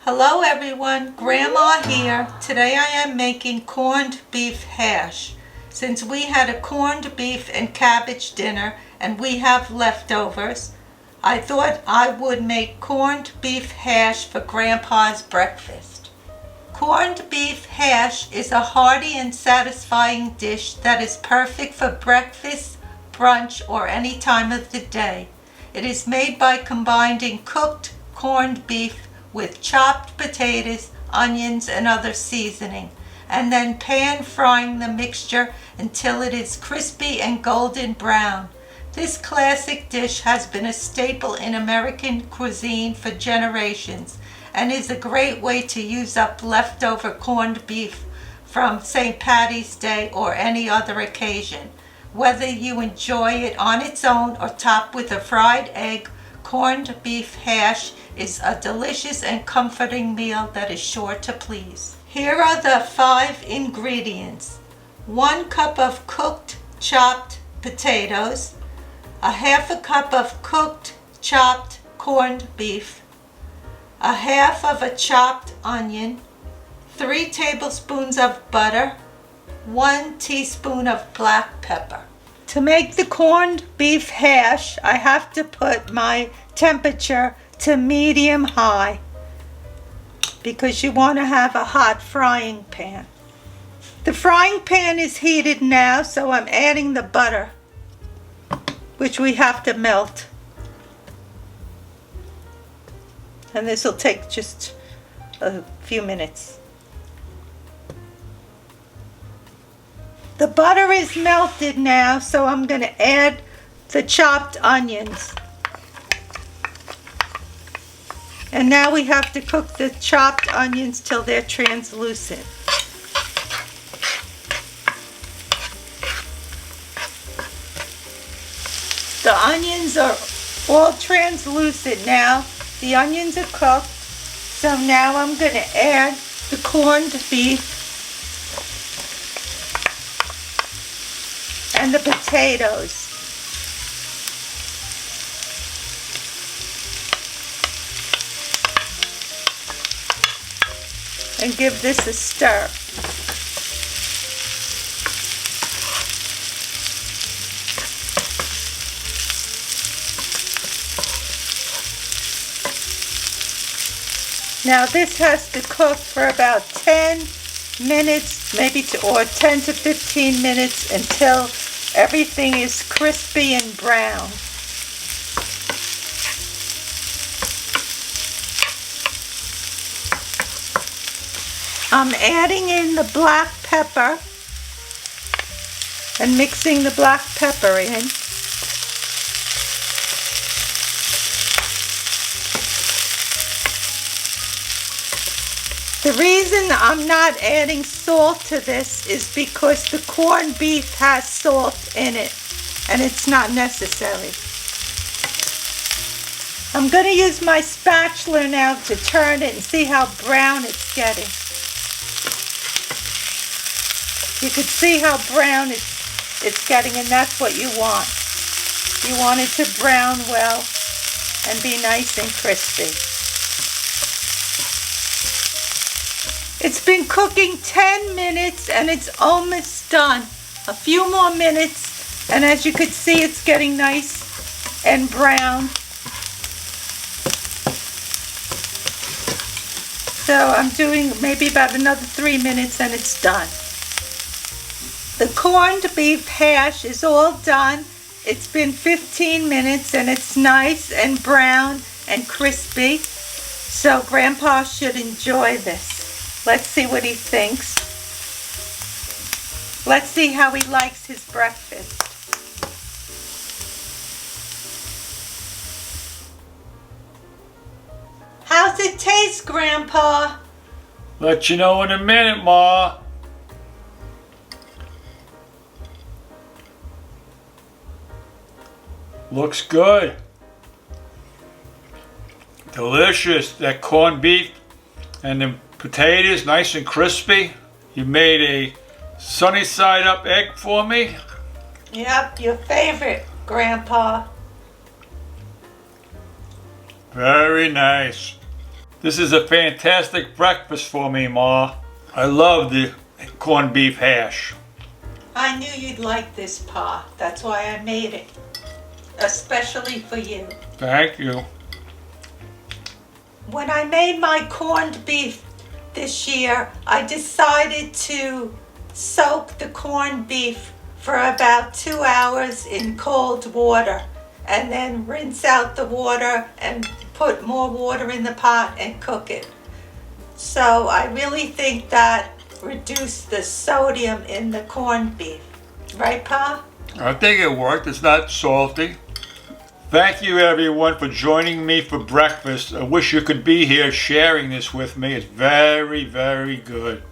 Hello everyone, Grandma here. Today I am making corned beef hash. Since we had a corned beef and cabbage dinner and we have leftovers, I thought I would make corned beef hash for Grandpa's breakfast. Corned beef hash is a hearty and satisfying dish that is perfect for breakfast, brunch, or any time of the day. It is made by combining cooked corned beef with chopped potatoes, onions, and other seasoning, and then pan frying the mixture until it is crispy and golden brown. This classic dish has been a staple in American cuisine for generations and is a great way to use up leftover corned beef from St. Patty's Day or any other occasion. Whether you enjoy it on its own or topped with a fried egg, corned beef hash is a delicious and comforting meal that is sure to please. Here are the 5 ingredients. 1 cup of cooked chopped potatoes, a half a cup of cooked chopped corned beef, a half of a chopped onion, 3 tablespoons of butter, 1 teaspoon of black pepper. To make the corned beef hash, I have to put my temperature to medium high because you want to have a hot frying pan. The frying pan is heated now, so I'm adding the butter, which we have to melt. And this will take just a few minutes. The butter is melted now, so I'm going to add the chopped onions. And now we have to cook the chopped onions till they're translucent. The onions are all translucent now. The onions are cooked. So now I'm going to add the corned beef and the potatoes. And give this a stir. Now this has to cook for about 10 minutes, maybe 10 to 15 minutes until everything is crispy and brown. I'm adding in the black pepper and mixing the black pepper in. The reason I'm not adding salt to this is because the corned beef has salt in it and it's not necessary. I'm going to use my spatula now to turn it and see how brown it's getting. You can see how brown it's getting, and that's what you want. You want it to brown well and be nice and crispy. It's been cooking 10 minutes and it's almost done. A few more minutes, and as you can see, it's getting nice and brown. So I'm doing maybe about another 3 minutes and it's done. The corned beef hash is all done. It's been 15 minutes and it's nice and brown and crispy. So Grandpa should enjoy this. Let's see what he thinks. Let's see how he likes his breakfast. How's it taste, Grandpa? Let you know in a minute, Ma. Looks good. Delicious. That corned beef and the potatoes, nice and crispy. You made a sunny side up egg for me. Yep, your favorite, Grandpa. Very nice. This is a fantastic breakfast for me, Ma. I love the corned beef hash. I knew you'd like this, Pa. That's why I made it. Especially for you. Thank you. When I made my corned beef this year, I decided to soak the corned beef for about 2 hours in cold water and then rinse out the water and put more water in the pot and cook it. So I really think that reduced the sodium in the corned beef. Right, Pa? I think it worked. It's not salty. Thank you, everyone, for joining me for breakfast. I wish you could be here sharing this with me. It's very, very good.